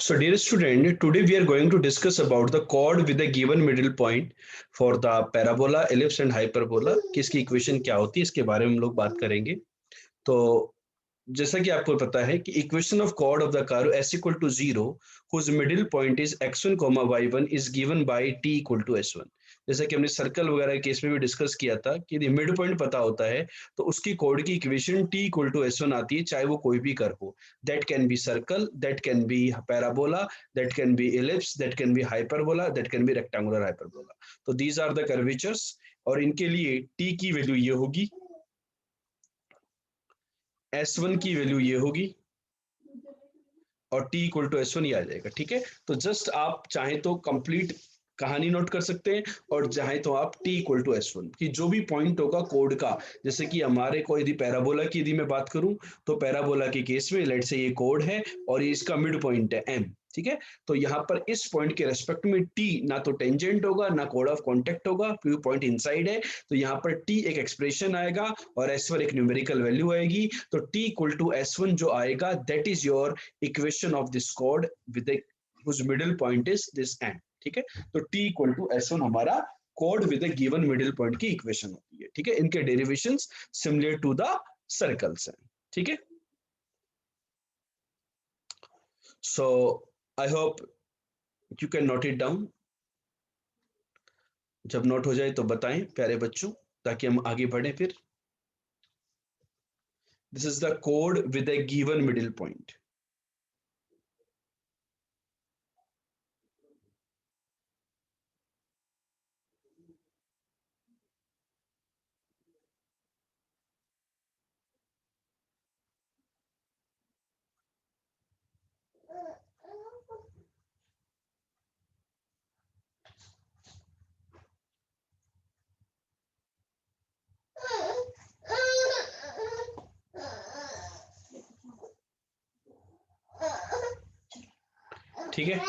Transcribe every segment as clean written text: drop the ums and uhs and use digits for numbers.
So, dear student, today we are going to discuss about the chord with a given middle point for the parabola, ellipse and hyperbola कि इसकी equation क्या होती है इसके बारे में हम लोग बात करेंगे। तो जैसा कि आपको पता है कि equation of chord of the curve s equal to 0 whose middle point is x1, y1 is given by t equal to s1। जैसा कि हमने सर्कल वगैरह के केस में भी डिस्कस किया था कि यदि मिड पॉइंट पता होता है तो उसकी कोड की equation t equal to s1 आती है, चाहे वो कोई भी कर्व हो। That can be circle, that can be parabola, that can be ellipse, that can be hyperbola, that can be rectangular hyperbola. तो दीज आर द कर्वेचर्स और इनके लिए t की वैल्यू ये होगी, S1 की वैल्यू ये होगी और t इक्वल टू S1 ये आ जाएगा। ठीक है, तो जस्ट आप चाहें तो कंप्लीट कहानी नोट कर सकते हैं और चाहें तो आप t इक्वल टू S1 कि जो भी पॉइंट होगा कोड का, जैसे कि हमारे को यदि पैराबोला की यदि मैं बात करूं तो पैराबोला के केस में लेट से ये कोड है और ये इसका मिड पॉइंट है m। ठीक है, तो यहाँ पर इस पॉइंट के रेस्पेक्ट में t ना तो टेंजेंट होगा ना कोड ऑफ कॉन्टेक्ट होगा क्योंकि पॉइंट इनसाइड है। तो यहाँ पर t एक एक्सप्रेशन आएगा और S1 एक न्यूमेरिकल वैल्यू आएगी। तो t इक्वल टू S1 जो आएगा that is your equation of this code with whose middle point is this n। ठीक है, तो t इक्वल टू S1 हमारा कोड with a given middle point की इक्वेशन होती है। ठीक है, इनके derivations similar to the circles हैं। ठीक है, so I hope you can note it down. जब नोट हो जाए तो बताएं प्यारे बच्चों ताकि हम आगे बढ़े फिर। This is the code with a given middle point. ठीक है,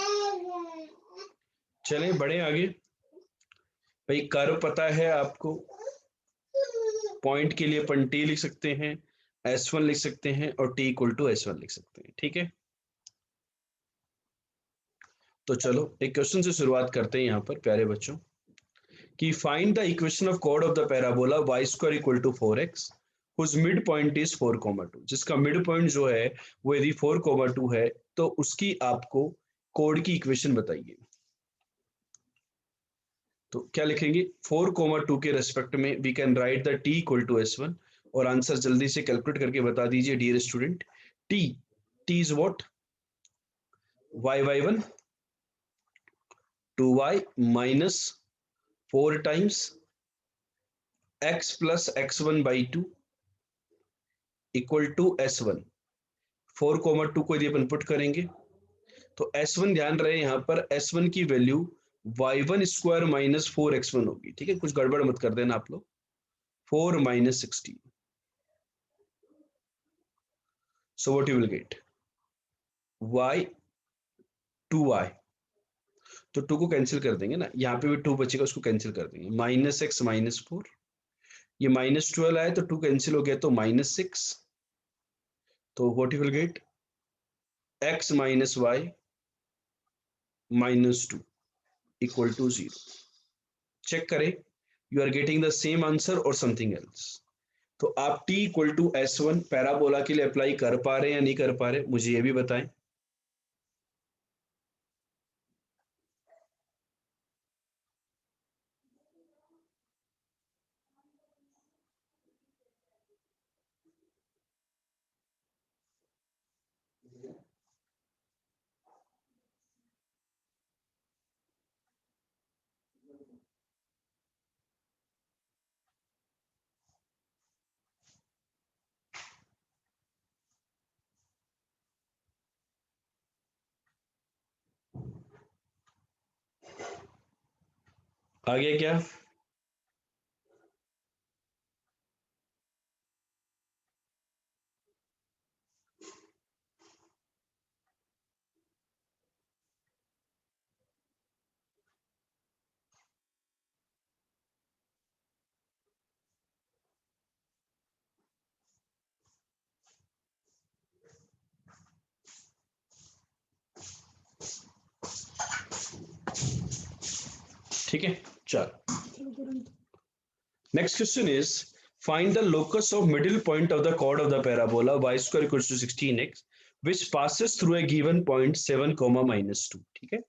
चलें बढ़े आगे। भाई कर्व पता है आपको, पॉइंट के लिए अपन टी लिख सकते हैं, S1 लिख सकते हैं और t इक्वल टू S1 लिख सकते हैं। ठीक है, तो चलो एक क्वेश्चन से शुरुआत करते हैं यहाँ पर प्यारे बच्चों कि फाइंड द इक्वेशन ऑफ कोड of the parabola y square equal to 4x whose mid point is 4,2। जिसका मिड पॉइंट जो है वो यदि 4,2 है तो उसकी आपको कोड की इक्वेशन बताइए। तो क्या लिखेंगे, 4,2 के रेस्पेक्ट में we can write the t equal to S1 और आंसर जल्दी से कैलकुलेट करके बता दीजिए dear student. t t is what, y1 2y minus 4 times x plus x1 by 2 equal to S1। 4,2 को यदि अपन पुट करेंगे तो S1 ध्यान रहे यहाँ पर S1 की value y1 square minus 4x1 होगी। ठीक है, कुछ गड़बड़ मत कर देना आप लोग। 4 minus 16, so what you will gate y 2y। तो 2 को कैंसिल कर देंगे ना, यहाँ पे भी 2 बचेगा उसको कैंसिल कर देंगे। माइनस एक्स माइनस 4, ये माइनस 12 आया तो 2 कैंसिल हो गया तो माइनस 6। तो what you will get x minus Y minus 2 equal to 0। Check करें you are getting the same answer और समथिंग एल्स। तो आप t equal to S1 parabola के लिए अप्लाई कर पा रहे हैं या नहीं कर पा रहे, मुझे ये भी बताएं। आगे क्या, ठीक है, चलो next question is find the locus of middle point of the chord of the parabola y square equals to 16x which passes through a given point 7 -2। ठीक है,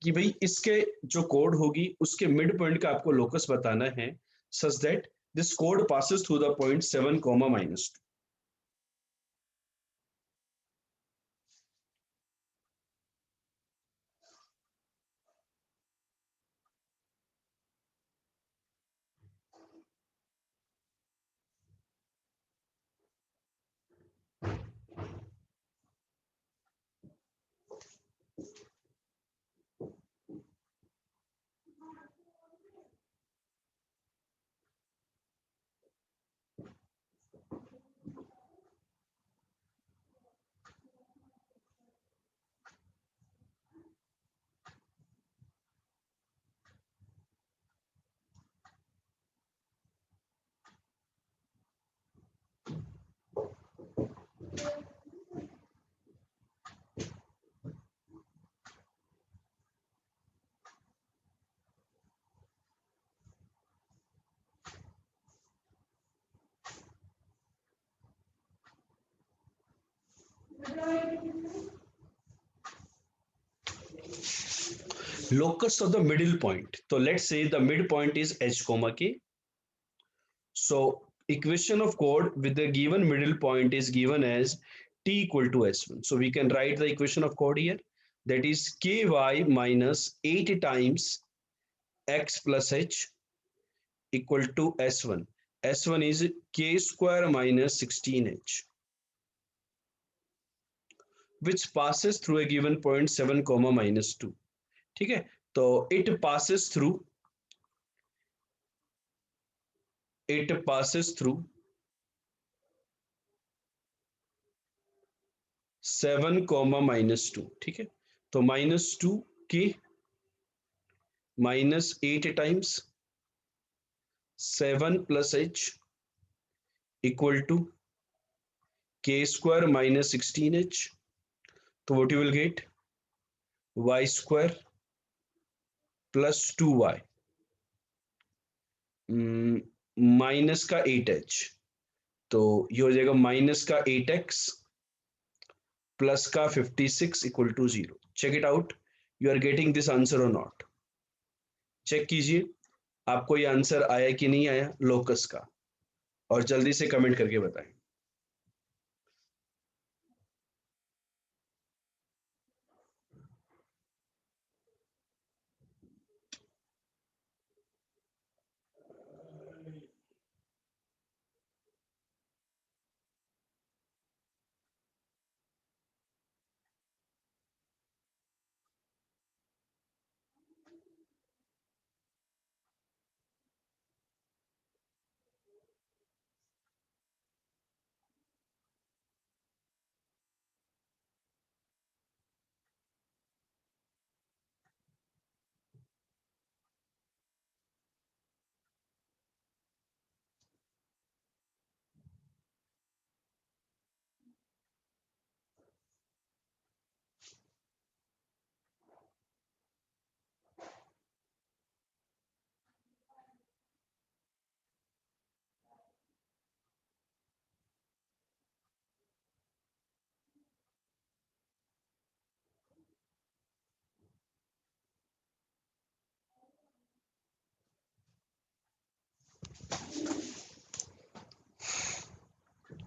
कि भाई इसके जो कोड होगी उसके मिड पॉइंट का आपको लोकस बताना है such that this code passes through the point 7 -2। Locus of the middle point. So let's say the mid point is h comma k. So equation of chord with the given middle point is given as t equal to s1. So we can write the equation of chord here. That is ky minus 8 times x plus h equal to s1. S1 is k square minus 16h, which passes through a given point 7 -2। ठीक है, तो it passes through 7 -2। ठीक है, तो -2 के -8 times 7 plus h equal to k square minus 16h। तो what you will get y square plus 2y minus का 8h, तो ये हो जाएगा माइनस का 8x प्लस का 56 equal to 0। Check it out, you are getting this answer or not. Check कीजिए आपको ये आंसर आया कि नहीं आया लोकस का, और जल्दी से कमेंट करके बताएं।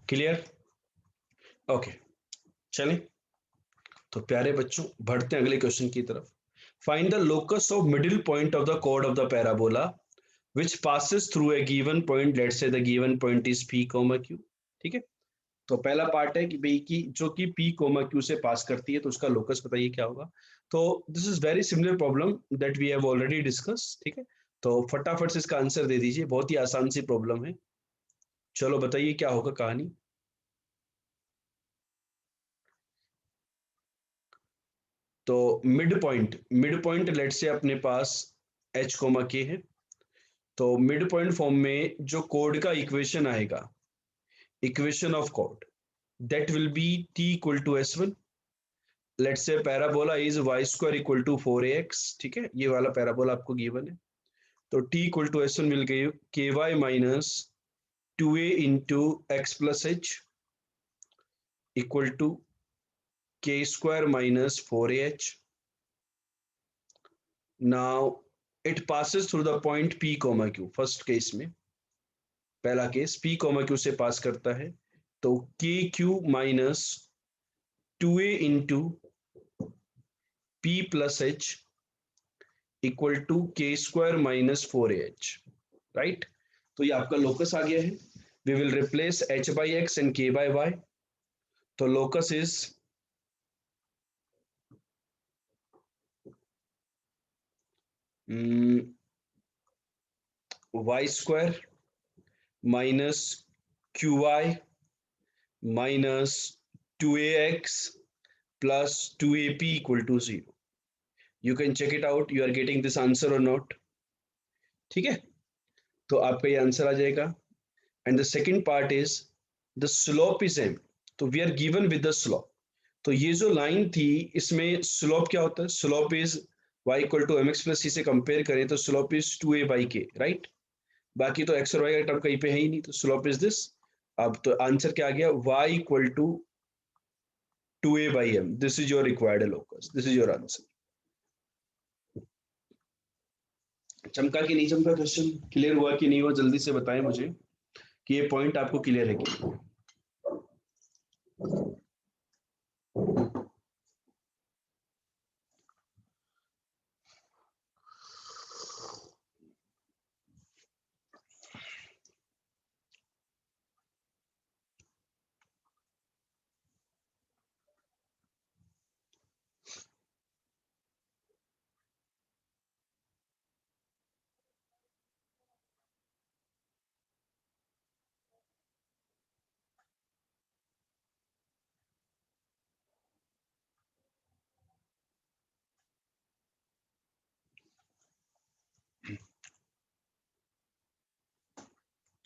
क्लियर? ओके, चलें तो प्यारे बच्चों बढ़ते हैं अगले क्वेश्चन की तरफ। Find the locus of middle point of the chord of the parabola which passes through a given point, let's say the given point is p comma q। ठीक है, तो पहला पार्ट है कि भाई की जो कि p comma q से पास करती है तो उसका लोकस बताइए क्या होगा। तो this is very similar problem that we have already discuss. ठीक है, तो फटाफट से इसका आंसर दे दीजिए, बहुत ही आसान सी प्रॉब्लम है। चलो बताइए क्या होगा कहानी। तो मिड पॉइंट लेट से अपने पास h कोमा k है, तो मिड पॉइंट फॉर्म में जो कोड का इक्वेशन आएगा, इक्वेशन ऑफ कोड that will be t equal to s1 let's say parabola is Y square equal to 4ax, ठीक है, ये वाला पैराबोला आपको गिवन है। तो t इक्वल टू s1 मिल गई ky minus 2a into x plus H equal to k square minus 4ah। Now it passes through the point p comma q, first case में, पहला केस p कॉमा q से पास करता है, तो k Q minus 2a into p plus H equal to के square minus 4ah, right. तो ये आपका लोकस आ गया है। We will replace h by X and k by Y. तो locus is Y square minus Q Y minus 2ax plus 2ap equal to 0. You can check it out. You are getting this answer or not? ठीक है, तो आपका ये answer आ जाएगा। And the second part is the slope is m। तो we are given with the slope. तो ये जो लाइन थी इसमें स्लोप क्या होता है? Slope is y equal to mx plus c से कंपेयर करें तो slope is 2a by k, right. बाकी तो x और y का टर्म कहीं पे है ही नहीं, तो स्लोप इज दिस। अब तो आंसर क्या आ गया? y equal to 2a by m. This is your required locus. This is your answer. चमका कि नहीं चमका? क्वेश्चन क्लियर हुआ कि नहीं हुआ? जल्दी से बताएं मुझे कि ये पॉइंट आपको क्लियर है कि नहीं।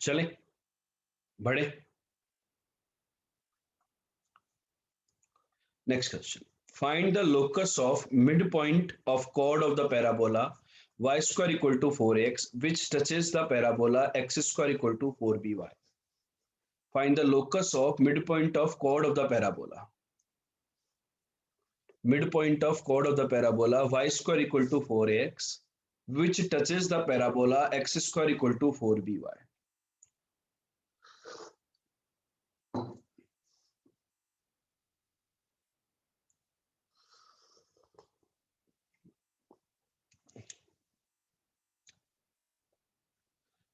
चले बढ़े। Next question, find the locus of mid point of chord of the parabola y square equal to 4x which touches the parabola x square equal to 4by. Find the locus of midpoint of chord of the parabola. Midpoint of chord of the parabola y square equal to 4x which touches the parabola x square equal to 4by.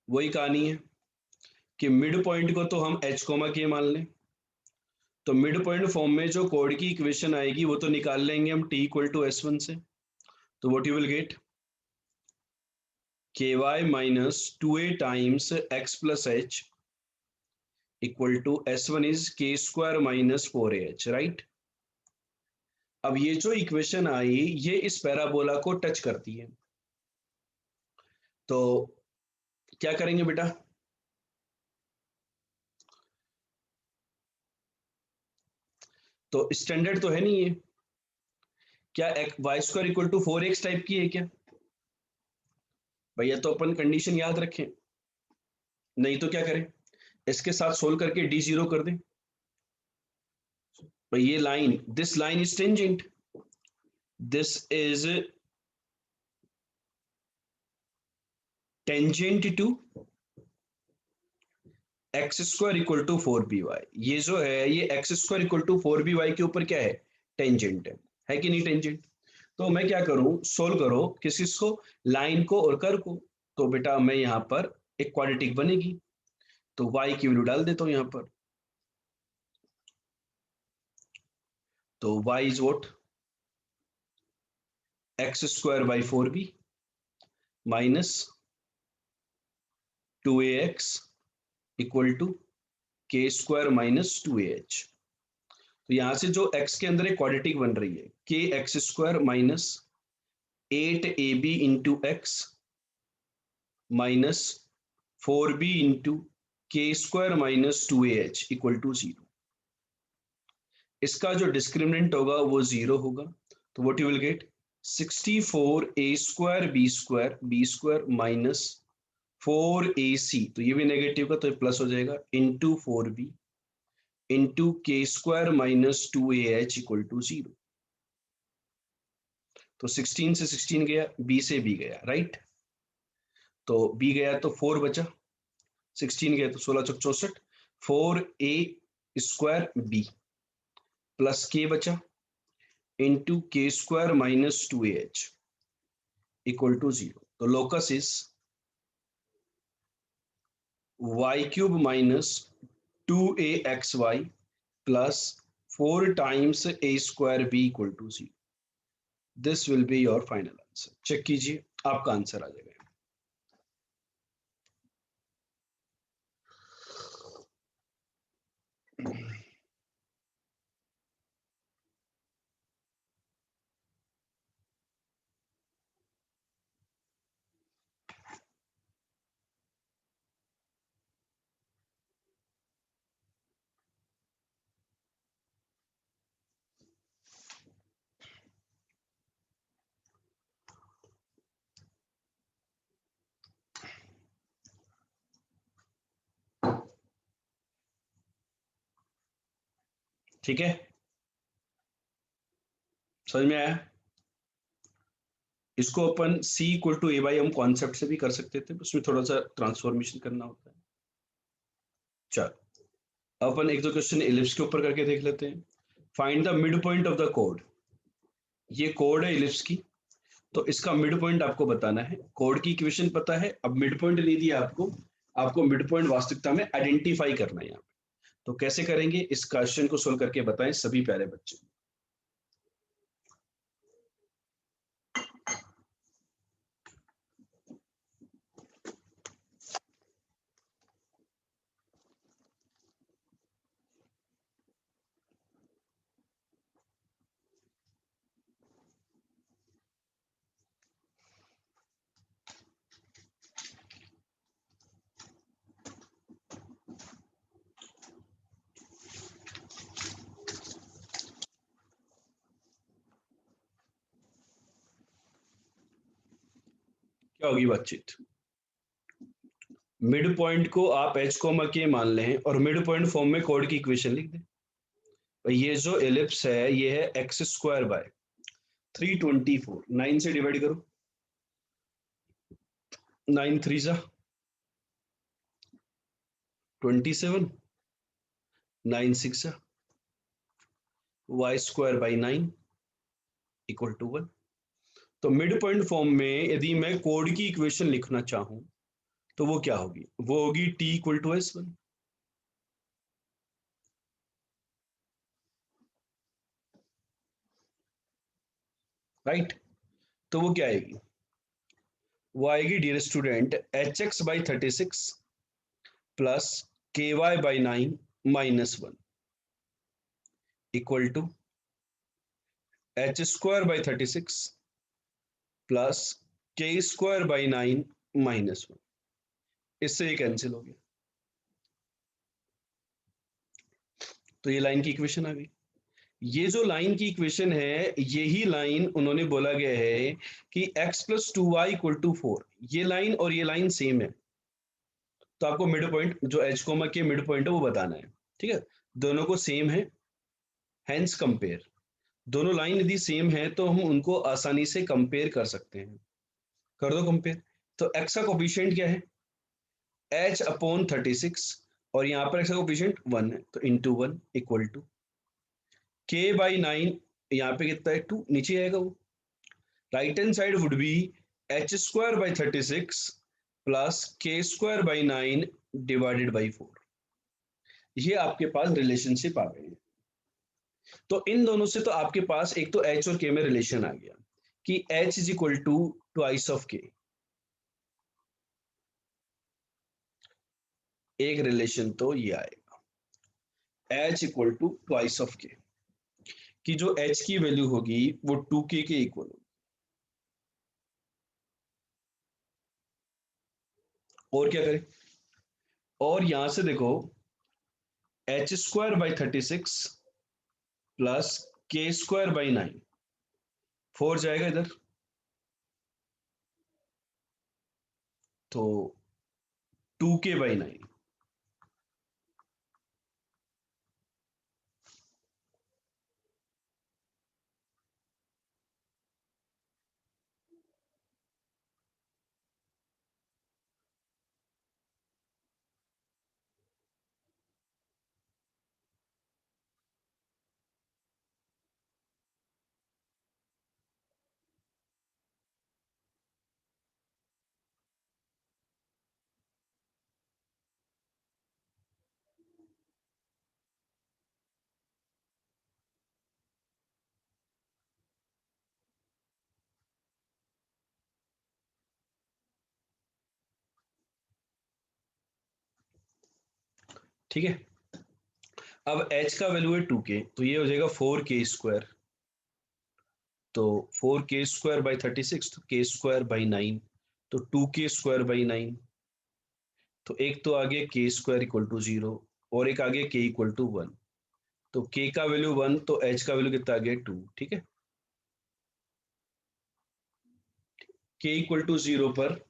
वही कहानी है कि mid point को तो हम h coma के मान लें, तो मिड पॉइंट फॉर्म में जो कोड की इक्वेशन आएगी वो तो निकाल लेंगे हम t इक्वल टू s1 से। तो what you will get? ky minus 2a times x plus h equal to s1 is k square minus 4ah, right. अब ये जो इक्वेशन आई ये इस पैराबोला को टच करती है, तो क्या करेंगे बेटा? तो स्टैंडर्ड तो है नहीं ये, क्या y square equal to 4x type की है क्या भैया? तो अपन कंडीशन याद रखें, नहीं तो क्या करें? इसके साथ सोल्व करके d जीरो कर दें। भाई ये line, this line is tangent, this is tangent to x square equal to 4by। ये जो है ये x square equal to 4by के ऊपर क्या है? टेंजेंट है कि नहीं टेंजेंट? तो मैं क्या करूं? सोल्व करो किस किस को? लाइन को और कर को। तो बेटा मैं यहाँ पर एक क्वाड्रेटिक बनेगी, तो y की वैल्यू डाल देता हूं यहाँ पर। तो y is what? X square by 4b minus 2ax equal to के स्क्वायर माइनस 2ah। तो यहां से जो x के अंदर एक क्वाड्रेटिक बन रही है, K X square minus 8ab into X minus 4b into K square minus 2ah equal to 0। इसका जो डिस्क्रिमिनेंट होगा वो 0 होगा, तो what you will get 64a² b² minus 4ac, तो ये भी नेगेटिव का तो ये प्लस हो जाएगा, into 4b into k² minus 2ah equal to 0। तो 16 से 16 गया, b से b गया, राइट। तो b गया तो 4 बचा, 16 गया तो 16 चौक 64, 4a² b प्लस k बचा into k² minus 2ah equal to 0। तो locus is y³ minus 2axy plus 4 times a² b equal to 0। This will be your final answer. Check कीजिए, आपका आंसर आ जाएगा। ठीक है, समझ में आया? इसको अपन c equal to a by हम कॉन्सेप्ट से भी कर सकते थे, उसमें थोड़ा सा ट्रांसफॉर्मेशन करना होता है। चल अपन एक दो क्वेश्चन एलिप्स के ऊपर करके देख लेते हैं। Find the mid point of the code. ये कोड है एलिप्स की, तो इसका मिड पॉइंट आपको बताना है। कोड की इक्वेशन पता है, अब मिड पॉइंट नहीं दिया आपको, आपको मिड पॉइंट वास्तविकता में आइडेंटिफाई करना है यहाँ पे। तो कैसे करेंगे, इस क्वेश्चन को सोल्व करके बताएं सभी प्यारे बच्चे। क्या होगी बातचीत? मिड पॉइंट को आप h कोमा के मान लें और मिड पॉइंट फॉर्म में कोड की इक्वेशन लिख दें। तो ये जो एलिप्स है ये है x² बाय 324, 9 से डिवाइड करो, 9 3 जा 27, 9 6 जा y² बाई 9 इक्वल टू 1। तो मिड पॉइंट फॉर्म में यदि मैं कोड की इक्वेशन लिखना चाहूं तो वो क्या होगी, वो होगी t equal to s1, right. तो वो क्या आएगी, वो आएगी dear student hx by 36 plus ky by 9 minus 1 equal to h² by 36 plus k² by 9 minus 1। इससे ये कैंसिल हो गया, तो ये लाइन की इक्वेशन आ गई। ये जो लाइन की इक्वेशन है, यही लाइन उन्होंने बोला गया है कि x plus 2y equal to 4, ये लाइन और ये लाइन सेम है। तो आपको मिड पॉइंट जो h कोमा के मिड पॉइंट है वो बताना है, ठीक है। दोनों को सेम है, हैंस कंपेयर। दोनों लाइन यदि सेम है तो हम उनको आसानी से कंपेयर कर सकते हैं। कर दो कंपेयर। तो x का कोफिशिएंट क्या है, h अपॉन 36, और यहाँ पर x का कोफिशिएंट 1 है, तो into 1 equal to k by 9, यहाँ पे कितना है 2, नीचे आएगा वो। Right hand side would be h² by 36 plus k² by 9 divided by 4। ये आपके पास रिलेशनशिप आ गई है। तो इन दोनों से तो आपके पास एक तो h और k में रिलेशन आ गया कि h is equal to twice of k। एक रिलेशन तो ये आएगा h equal to twice of k, कि जो h की वैल्यू होगी वो 2k के इक्वल होगी। और क्या करें, और यहां से देखो h² बाई 36 प्लस के स्क्वायर बाई 9, 4 जाएगा इधर तो 2k/9। ठीक है, अब h का वैल्यू है 2k, तो ये हो जाएगा 4k²। तो 4k² / 36, तो k²/9, तो 2k²/9। तो एक तो आ गया k² = 0 और एक आ गया k = 1। तो k का वैल्यू 1, तो h का वैल्यू कितना आ गया 2। ठीक है, k = 0 पर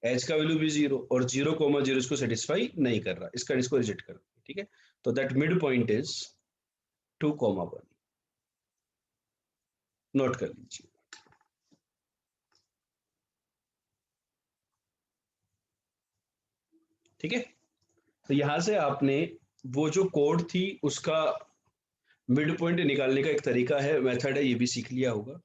h का वैल्यू भी 0 और 0,0 इसको सेटिस्फाई नहीं कर रहा, इसको रिजेक्ट कर। ठीक है, तो that mid point is 2,1। Note कर लीजिए। ठीक है, तो यहां से आपने वो जो कोड थी उसका मिड पॉइंट निकालने का एक तरीका है, मेथड है, ये भी सीख लिया होगा।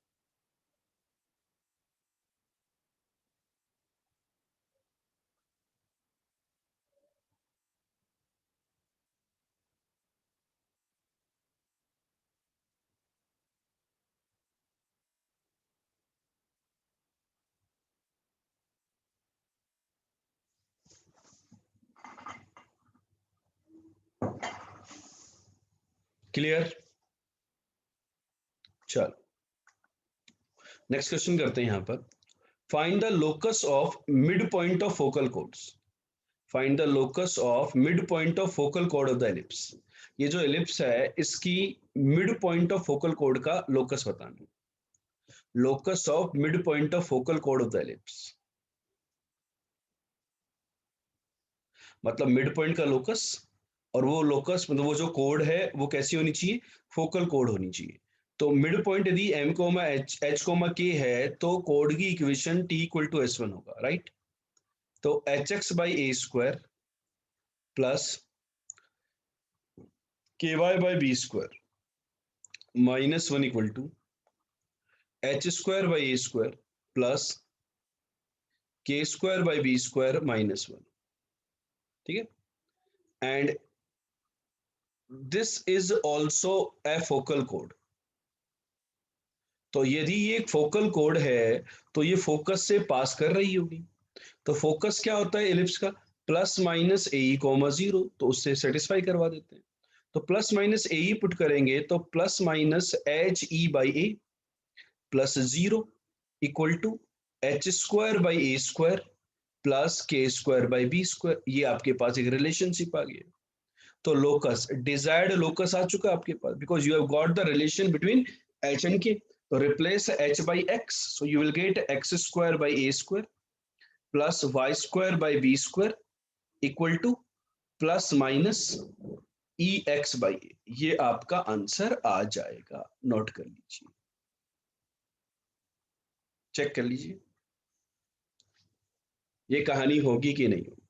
क्लियर? चलो नेक्स्ट क्वेश्चन करते हैं। यहाँ पर find the locus of mid point of focal codes. Find the locus of mid point of focal code of the ellipse. ये जो एलिप्स है इसकी mid point of focal code का लोकस बताना। Locus of mid point of focal code of the ellipse, मतलब mid point का locus, और वो लोकस मतलब वो जो कोड है वो कैसी होनी चाहिए, फोकल कोड होनी चाहिए। तो मिड पॉइंट यदि m, h, k है तो कोड की इक्वेशन t = s1 होगा, राइट। तो hx/a² plus ky/b² -1 = h²/a² plus k²/b² -1। ठीक है, and this is also a focal code. तो यदि ये एक फोकल कोड है तो ये फोकस से पास कर रही होगी। तो फोकस क्या होता है एलिप्स का, +-ae, 0, तो उससे सेटिस्फाई करवा देते हैं। तो +-ae पुट करेंगे तो +-he/a +0 = h²/a² प्लस k²/b²। ये आपके पास एक रिलेशनशिप आ गया। तो लोकस, डिजायर्ड लोकस आ चुका है आपके पास, because you have got the relation between h and k। तो replace h/x, so you will get x²/a² plus y²/b² equal to ±ex/a। ये आपका आंसर आ जाएगा। नोट कर लीजिए, चेक कर लीजिए ये कहानी होगी कि नहीं होगी।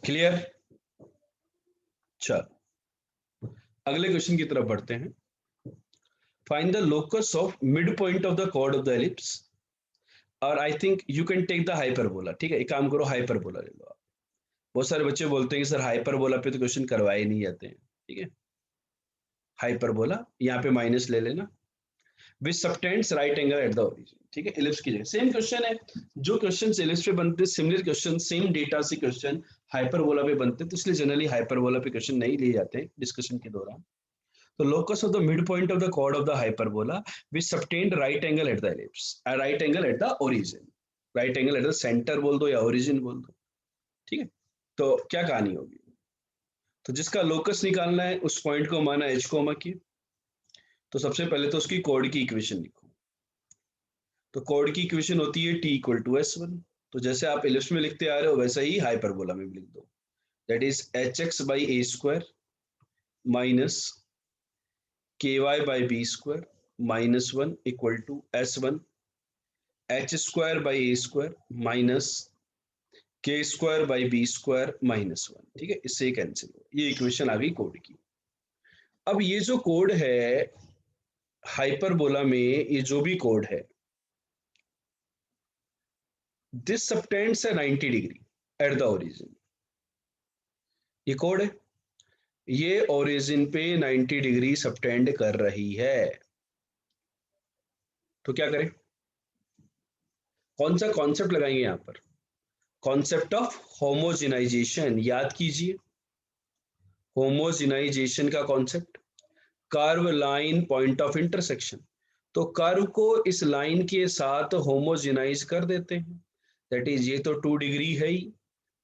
क्लियर? चलो अगले क्वेश्चन की तरफ बढ़ते हैं। Find the locus of mid point of the chord of the ellipse, और I think you can take the hyperbola. ठीक है, एक काम करो, हाइपरबोला ले लो आप। बहुत सारे बच्चे बोलते हैं कि सर हाइपरबोला पे तो क्वेश्चन करवाए नहीं जाते हैं। ठीक है, हाइपरबोला यहाँ पे माइनस ले लेना। Which subtends right angle at the origin, ठीक है, इलिप्स की जगह सेम क्वेश्चन है। जो क्वेश्चन इलिप्स पे बनते, सिमिलर क्वेश्चन, सेम डेटा से क्वेश्चन हाइपरबोला पे बनते, तो इसलिए जनरली हाइपरबोला पे क्वेश्चन नहीं लिए जाते हैं डिस्कशन के दौरान। तो locus of the midpoint of the chord of the hyperbola which subtend right angle at the ellipse, a right angle at the origin, right angle at the center बोल दो या origin बोल दो, ठीक है। तो क्या कहानी होगी, तो जिसका लोकस निकालना है उस पॉइंट को माना एच कोमा की। तो सबसे पहले तो उसकी कोड की इक्वेशन लिखो। तो कोड की इक्वेशन होती है t equal to S one. तो जैसे आप इलिप्स में लिखते आ रहे हो वैसा ही हाइपरबोला में भी लिख दो, that is H X by A square minus ky by b square minus 1 equal to s1 h square by a square minus k square by b square minus 1, ठीक है, इससे कैंसिल हो, ये इक्वेशन आ गई कोड की। अब ये जो कोड है हाइपरबोला में, ये जो भी कोड है, दिस सबटेंड्स है 90 डिग्री एट द ओरिजिन, ये कोड है, ये ओरिजिन पे 90 डिग्री सबटेंड कर रही है। तो क्या करें, कौन सा कॉन्सेप्ट लगाएंगे यहां पर, कॉन्सेप्ट ऑफ होमोजेनाइजेशन, याद कीजिए होमोजेनाइजेशन का concept, curve line point of intersection. तो कर्व को इस लाइन के साथ होमोजेनाइज कर देते हैं, दैट इज ये तो 2 डिग्री है ही,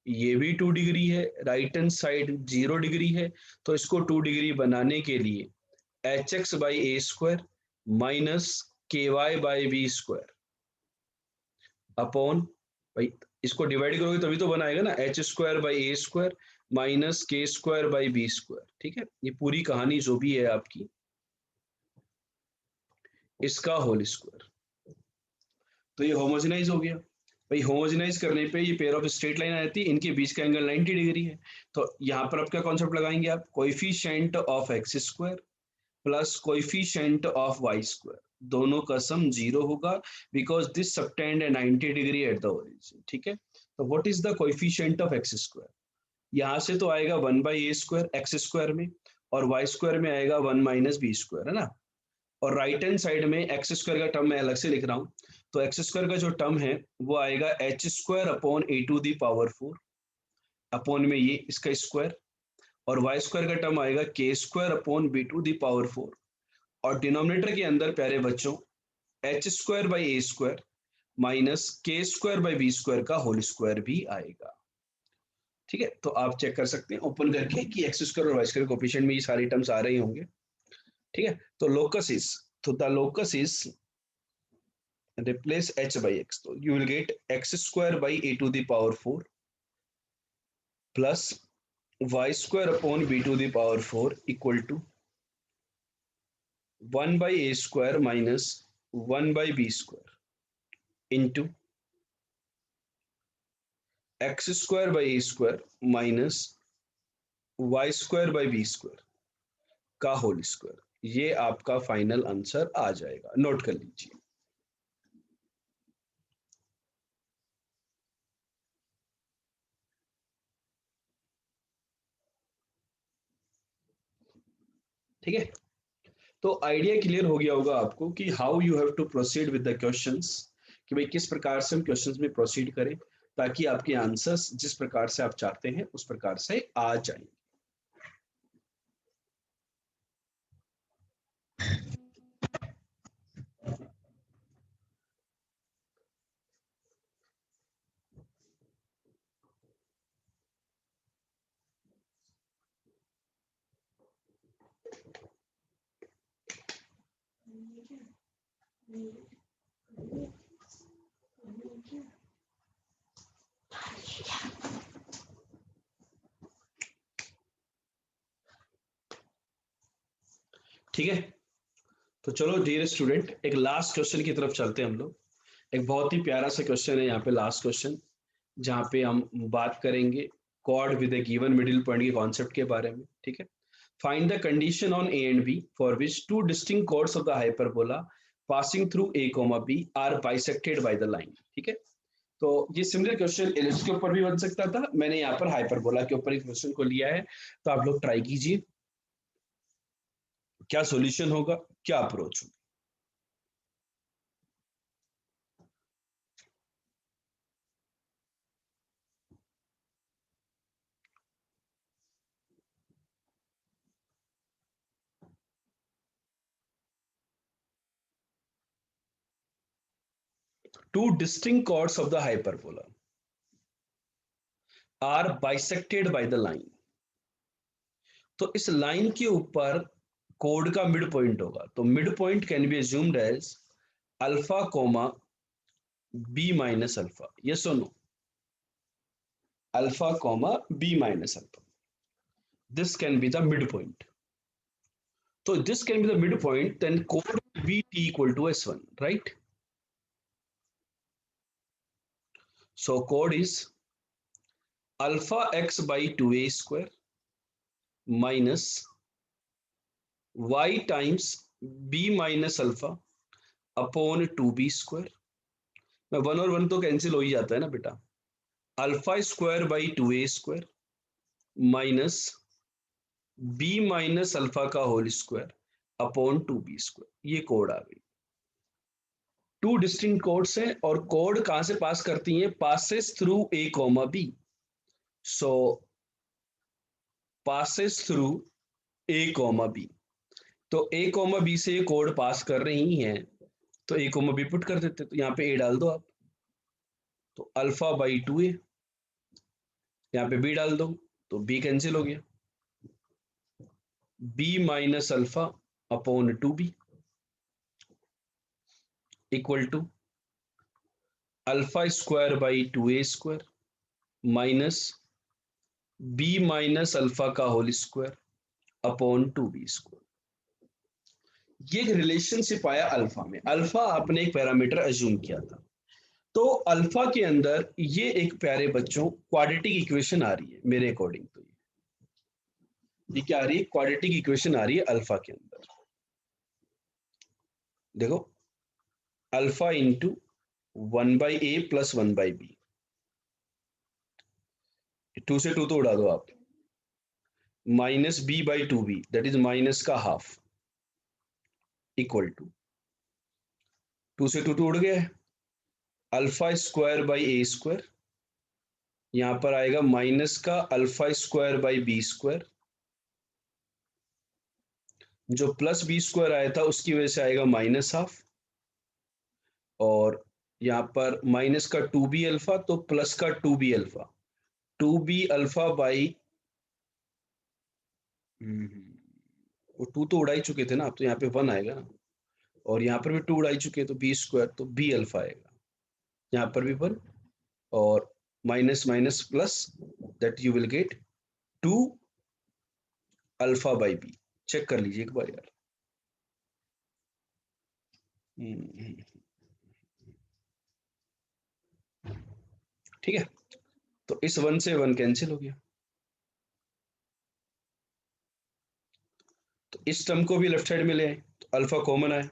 ये भी 2 डिग्री है, राइट हैंड साइड 0 डिग्री है, तो इसको 2 डिग्री बनाने के लिए H X by A square minus K Y by B square upon, भाई इसको डिवाइड करोगे तभी तो बनाएगा ना, H square by A square minus के स्क्वायर बाई बी स्क्वायर, ठीक है। ये पूरी कहानी जो भी है आपकी, इसका होल स्क्वायर। तो ये होमोजेनाइज हो गया। भाई होमोजेनाइज करने पे ये पेयर ऑफ स्ट्रेट लाइन आ जाती है, इनके बीच का एंगल 90 डिग्री है। तो यहाँ पर आप क्या कॉन्सेप्ट लगाएंगे, आप coefficient of x square plus coefficient of y square, दोनों का सम 0 होगा because this subtend 90 degree at the origin, ठीक है। तो what is the coefficient of x square, यहाँ से तो आएगा 1 by A square x square में, और वाई स्क्वायर में आएगा 1 माइनस बी स्क्वायर, है ना। और राइट हैंड साइड में एक्स स्क्वायर का टर्म मैं अलग से लिख रहा हूँ, तो एक्स स्क्वायर का जो टर्म है वो आएगा h square upon a to the power 4 upon में ये इसका स्क्वायर, और वाई स्क्वायर का टर्म आएगा k square upon b to the power 4, और डिनोमिनेटर के अंदर प्यारे बच्चों h square by A square minus के स्क्वायर बाई बी स्क्वायर का होल स्क्वायर भी आएगा, ठीक है। तो आप चेक कर सकते हैं ओपन करके कि एक्स स्क्वायर और वाई स्क्वायर कोएफिशिएंट में ये सारे टर्म्स आ रहे होंगे, ठीक है। तो लोकस इज, तो the locus is replace h by x, so you will get x square by a to the power 4 plus y square upon b to the power 4 equal to 1 by a square minus 1 by b square into x square by a square minus y square by b square का whole square. ये आपका final answer आ जाएगा, note कर लीजिए। ठीक है, तो आइडिया क्लियर हो गया होगा आपको कि how you have to proceed with the questions, कि भाई किस प्रकार से हम क्वेश्चंस में प्रोसीड करें ताकि आपके आंसर्स जिस प्रकार से आप चाहते हैं उस प्रकार से आ जाएं। ठीक है, तो चलो डियर स्टूडेंट एक लास्ट क्वेश्चन की तरफ चलते हैं हम लोग। एक बहुत ही प्यारा सा क्वेश्चन है यहाँ पे, लास्ट क्वेश्चन, जहाँ पे हम बात करेंगे chord with a given middle point के कॉन्सेप्ट के बारे में, ठीक है। Find the condition on a and b for which two distinct chords of the hyperbola passing through a comma b are bisected by the line, ठीक है। तो ये सिमिलर क्वेश्चन एलिप्स के ऊपर भी बन सकता था, मैंने यहाँ पर हाइपरबोला के ऊपर एक क्वेश्चन को लिया है, तो आप लोग ट्राई कीजिए क्या सॉल्यूशन होगा, क्या अप्रोच होगा। two distinct chords of the hyperbola are bisected by the line। तो इस लाइन के ऊपर कोड का मिड पॉइंट होगा, तो mid point can be assumed as alpha comma B minus alpha, yes और no? Alpha comma B minus alpha, this can be the midpoint, so this can be the midpoint, then chord will be t equal to s1, right? So chord is alpha x by 2a square minus y times b minus alpha upon 2b square। मैं one और one तो cancel हो ही जाता है ना बेटा। Alpha square by 2a square minus b minus alpha का whole square upon 2b square, ये कोड आ गई। टू डिस्टिंक्ट कोड्स हैं और कोड कहां से पास करती हैं? Passes through a comma b. So passes through a comma b, तो ए कॉमा बी से ये कोड पास कर रही हैं, तो ए कॉमा बी पुट कर देते, तो यहाँ पे ए डाल दो आप, तो अल्फा बाई 2a, यहाँ पे बी डाल दो तो बी कैंसिल हो गया, B minus alpha upon 2b equal to alpha square by 2a square minus B minus alpha का whole square upon 2b square. ये एक रिलेशनशिप आया अल्फा में। अल्फा आपने एक पैरामीटर अज्यूम किया था, तो अल्फा के अंदर ये एक प्यारे बच्चों क्वाड्रेटिक इक्वेशन आ रही है मेरे अकॉर्डिंग, तो ये क्या आ रही है? क्वाड्रेटिक इक्वेशन आ रही है अल्फा के अंदर। देखो alpha into 1/a plus 1/b, 2 से 2 तो उड़ा दो आप, minus b by 2b that is minus का हाफ इक्वल टू 2 से 2 तो उड़ गया है, alpha square by A square, यहां पर आएगा माइनस का alpha square by B square, जो प्लस बी स्क्वायर आया था उसकी वजह से आएगा माइनस हाफ, और यहाँ पर माइनस का 2b अल्फा तो प्लस का 2b alpha, 2b alpha by, वो 2 तो उड़ा ही चुके थे ना, अब तो यहाँ पे 1 आएगा ना, और यहाँ पर भी 2 उड़ा ही चुके, तो बी स्क्वायर तो b अल्फा आएगा, यहाँ पर भी 1, और minus minus plus, that you will get 2 alpha by b. Check कर लीजिए एक बार यार। ठीक है, तो इस 1 से 1 कैंसिल हो गया, तो इस टर्म को भी लेफ्ट साइड में ले आए, तो अल्फा कॉमन आया,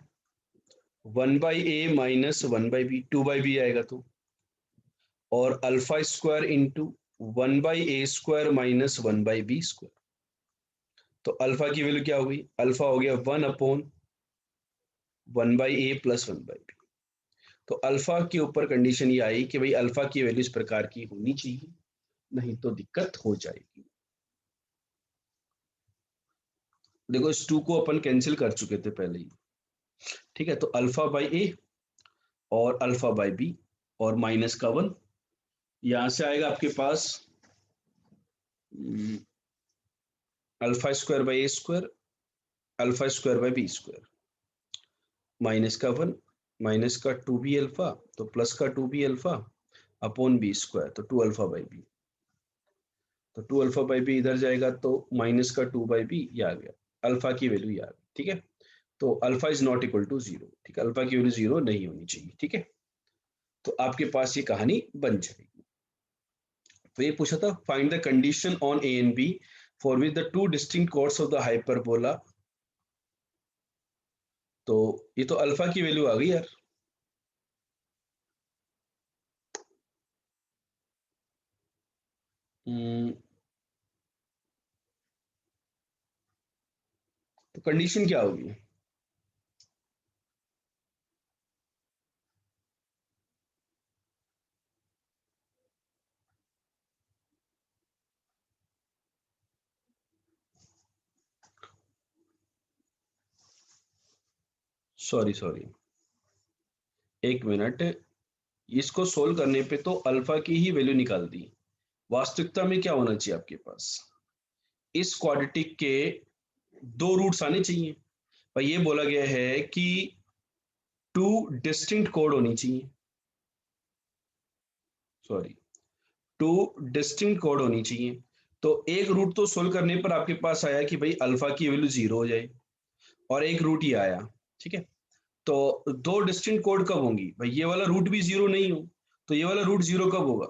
1/a माइनस 1/b, 2/b आएगा तो, और alpha square into 1/a square minus 1/b square, तो अल्फा की वैल्यू क्या हो गई? अल्फा हो गया 1 अपॉन 1/a प्लस 1/b। तो अल्फा के ऊपर कंडीशन ये आई कि भाई अल्फा की वैल्यू इस प्रकार की होनी चाहिए, नहीं तो दिक्कत हो जाएगी। देखो इस 2 को अपन कैंसिल कर चुके थे पहले ही, ठीक है, तो अल्फा बाई ए और अल्फा बाई बी और माइनस का 1, यहां से आएगा आपके पास alpha square by A square alpha square by B square minus का 1 माइनस का 2b अल्फा तो प्लस का 2b alpha upon B square, तो 2 अल्फा बाई बी, तो 2 अल्फा बाई बी इधर जाएगा तो माइनस का 2 बाई बी, ये आ गया अल्फा की वैल्यू, ये आ गई। ठीक है, तो alpha is not equal to 0, ठीक है, अल्फा की वैल्यू 0 नहीं होनी चाहिए। ठीक है, तो आपके पास ये कहानी बन जाएगी। तो ये पूछा था find the condition on a and b for which the two distinct chords of the hyperbola, तो ये तो अल्फा की वैल्यू आ गई यार। तो कंडीशन क्या होगी? सॉरी सॉरी, एक मिनट, इसको सोल्व करने पे तो अल्फा की ही वैल्यू निकाल दी। वास्तविकता में क्या होना चाहिए आपके पास, इस क्वाड्रेटिक के दो रूट्स आने चाहिए। भाई ये बोला गया है कि टू डिस्टिंक्ट कोड होनी चाहिए, सॉरी टू डिस्टिंक्ट कोड होनी चाहिए। तो एक रूट तो सोल्व करने पर आपके पास आया कि भाई अल्फा की वैल्यू 0 हो जाए, और एक रूट ये आया, ठीक है। तो दो डिस्टिंक्ट कोड कब होंगी, भाई ये वाला रूट भी 0 नहीं हो, तो ये वाला रूट 0 कब होगा,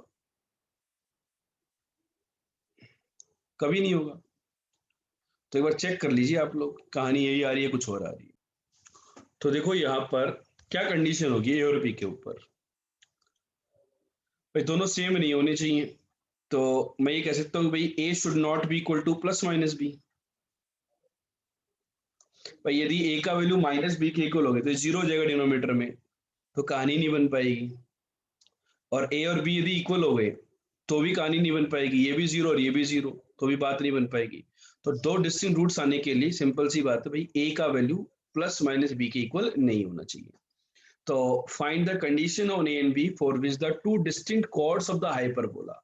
कभी नहीं होगा। तो एक बार चेक कर लीजिए आप लोग, कहानी यही आ रही है कुछ और आ रही है। तो देखो यहाँ पर क्या कंडीशन होगी ए और बी के ऊपर, भाई दोनों सेम नहीं होने चाहिए। तो मैं ये कह सकता हूँ भाई A should not be equal to plus minus B. भाई यदि ए का वैल्यू माइनस बी के इक्वल हो गए तो जीरो हो जाएगा डिनोमिनेटर में, तो कहानी नहीं बन पाएगी। और ए और बी यदि इक्वल हो गए तो भी कहानी नहीं बन पाएगी, ये भी जीरो और ये भी जीरो, तो भी बात नहीं बन पाएगी। तो दो डिस्टिंक्ट रूट्स आने के लिए सिंपल सी बात है भाई, ए का वैल्यू प्लस माइनस बी के इक्वल नहीं होना चाहिए। तो find the condition on a and b for which the two distinct chords of the hyperbola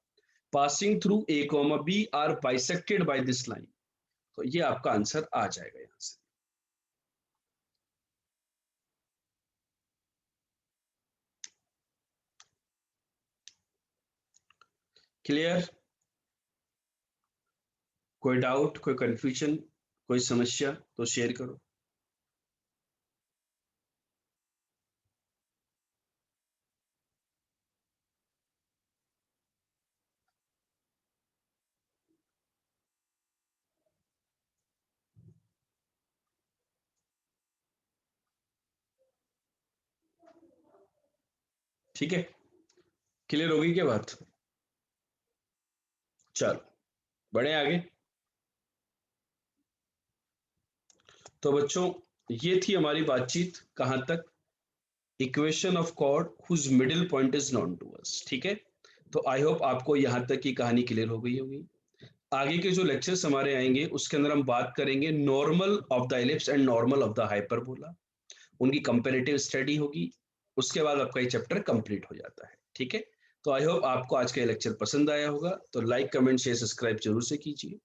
passing through a comma b are bisected by this line। तो ये आपका answer आ जाएगा यहां से। क्लियर, कोई डाउट, कोई कंफ्यूजन, कोई समस्या तो शेयर करो। ठीक है, क्लियर होगी क्या बात, चलो बढ़े आगे। तो बच्चों ये थी हमारी बातचीत कहां तक, equation of chord whose middle point is known to us, ठीक है। तो आई होप आपको यहां तक की कहानी क्लियर हो गई होगी। आगे के जो लेक्चर्स हमारे आएंगे उसके अंदर हम बात करेंगे normal of the ellipse and normal of the hyperbola, उनकी कंपैरेटिव स्टडी होगी। उसके बाद आपका ये चैप्टर कंप्लीट हो जाता है, ठीक है। तो आई होप आपको आज का ये लेक्चर पसंद आया होगा, तो लाइक कमेंट शेयर सब्सक्राइब जरूर से कीजिए।